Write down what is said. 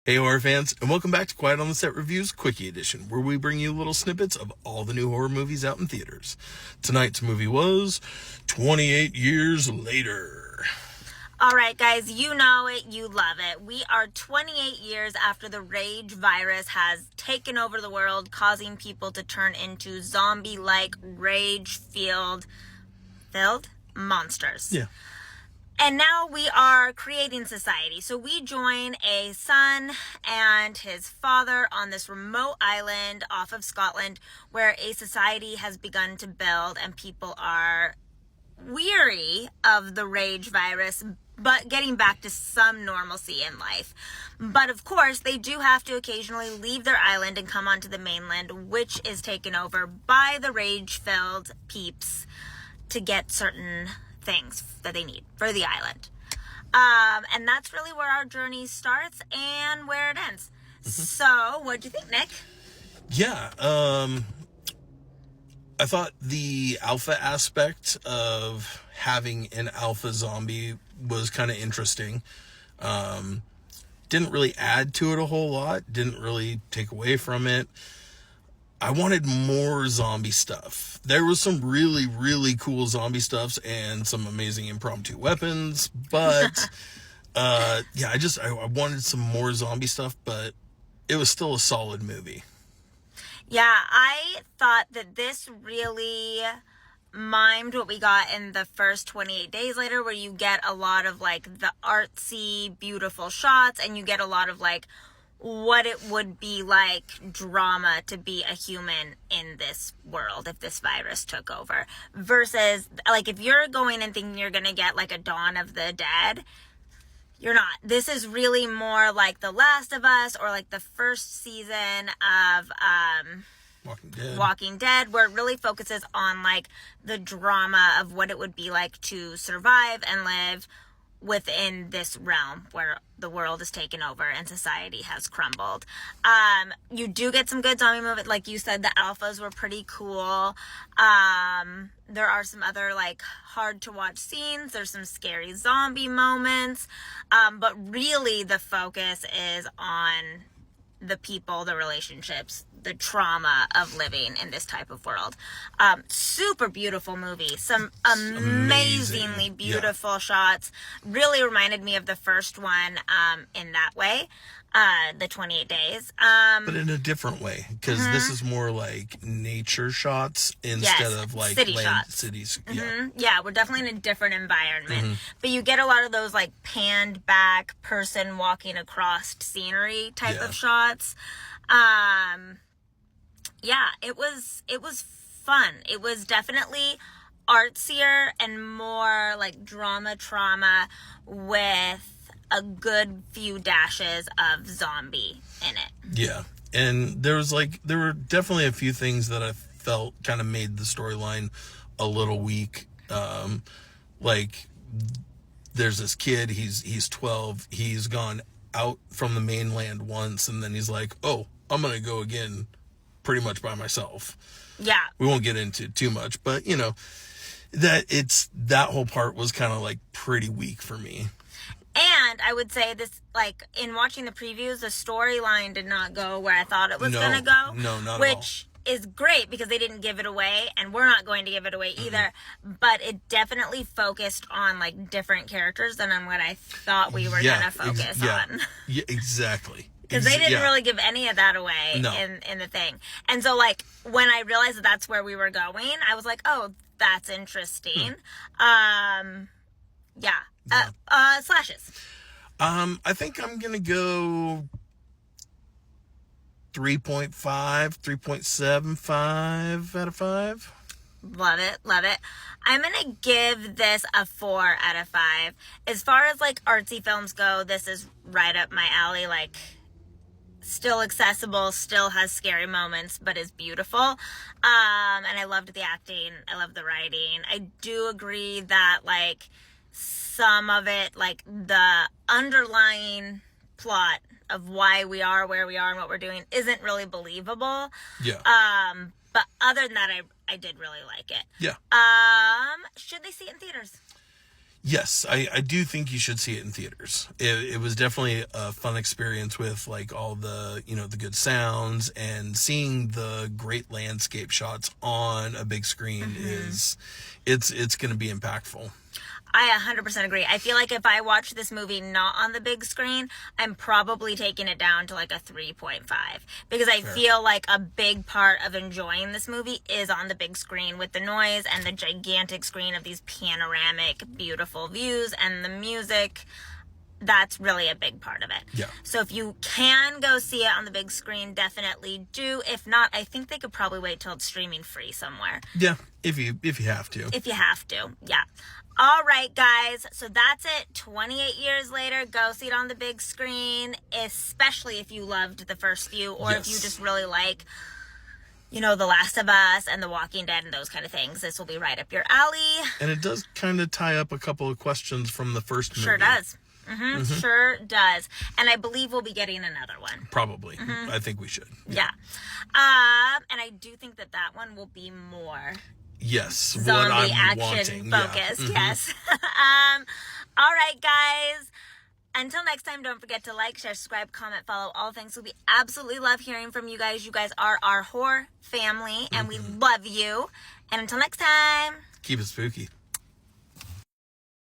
Hey horror fans, and welcome back to Quiet on the Set Reviews Quickie Edition, where we bring you little snippets of all the new horror movies out in theaters. Tonight's movie was 28 Years Later. All right, guys, you know it, you love it. We are 28 years after the rage virus has taken over the world, causing people to turn into zombie-like, rage-filled monsters. Yeah. And now we are creating society. So we join a son and his father on this remote island off of Scotland where a society has begun to build and people are weary of the rage virus, but getting back to some normalcy in life. But of course, they do have to occasionally leave their island and come onto the mainland, which is taken over by the rage-filled peeps to get certain things that they need for the island. And that's really where our journey starts and where it ends. So, what'd you think, Nick? Yeah, I thought the alpha aspect of having an alpha zombie was kind of interesting. Didn't really add to it a whole lot. Didn't really take away from it. I wanted more zombie stuff. There was some really, really cool zombie stuffs and some amazing impromptu weapons, but I wanted some more zombie stuff, but it was still a solid movie. Yeah, I thought that this really mimed what we got in the first 28 Days Later, where you get a lot of like the artsy, beautiful shots, and you get a lot of like what it would be like drama to be a human in this world if this virus took over. Versus, like, if you're going and thinking you're gonna get like a Dawn of the Dead, you're not. This is really more like The Last of Us or like the first season of Walking Dead, where it really focuses on like the drama of what it would be like to survive and live within this realm where the world is taken over and society has crumbled. You do get some good zombie movies. Like you said, the alphas were pretty cool. There are some other like hard to watch scenes. There's some scary zombie moments. But really the focus is on the people, the relationships, the trauma of living in this type of world. Super beautiful movie. Some amazingly beautiful shots. Really reminded me of the first one in that way. The 28 Days. But in a different way, because this is more like nature shots instead of like city land shots. cities. Yeah, we're definitely in a different environment. But you get a lot of those like panned back person walking across scenery type of shots. It was fun. It was definitely artsier and more like trauma with a good few dashes of zombie in it. Yeah. And there were definitely a few things that I felt kind of made the storyline a little weak. Like there's this kid, he's 12, he's gone out from the mainland once, and then he's like, oh, I'm gonna go again pretty much by myself. Yeah. We won't get into too much, but you know, that whole part was kind of like pretty weak for me. And I would say this, like, in watching the previews, the storyline did not go where I thought it was going to go. No, not at all. Which is great because they didn't give it away, and we're not going to give it away either. But it definitely focused on, like, different characters than on what I thought we were going to focus on. Yeah, exactly. Because they didn't really give any of that away in the thing. And so, like, when I realized that that's where we were going, I was like, oh, that's interesting. Slashes. I think I'm gonna go 3.5, 3.75 out of 5. Love it. I'm gonna give this a 4 out of 5. As far as like artsy films go, this is right up my alley. Like, still accessible, still has scary moments, but is beautiful. And I loved the acting. I love the writing. I do agree that like some of it, like the underlying plot of why we are where we are and what we're doing isn't really believable. Yeah. But other than that, I did really like it. Yeah. Should they see it in theaters? Yes, I do think you should see it in theaters. It was definitely a fun experience with like all the, the good sounds, and seeing the great landscape shots on a big screen is, it's going to be impactful. I 100% agree. I feel like if I watch this movie not on the big screen, I'm probably taking it down to like a 3.5. Because I feel like a big part of enjoying this movie is on the big screen with the noise and the gigantic screen of these panoramic, beautiful views and the music. That's really a big part of it. Yeah. So if you can go see it on the big screen, definitely do. If not, I think they could probably wait till it's streaming free somewhere. Yeah, if you have to. If you have to, yeah. All right, guys. So that's it. 28 years later, go see it on the big screen, especially if you loved the first few, or if you just really like, The Last of Us and The Walking Dead and those kind of things. This will be right up your alley. And it does kind of tie up a couple of questions from the first movie. Sure does. Sure does. And I believe we'll be getting another one. Probably. I think we should. Yeah. And I do think that one will be more Yes, what zombie I'm action wanting. focused. Yeah. Yes. All right, guys. Until next time, don't forget to like, share, subscribe, comment, follow, all things. We absolutely love hearing from you guys. You guys are our horror family, and we love you. And until next time, Keep it spooky.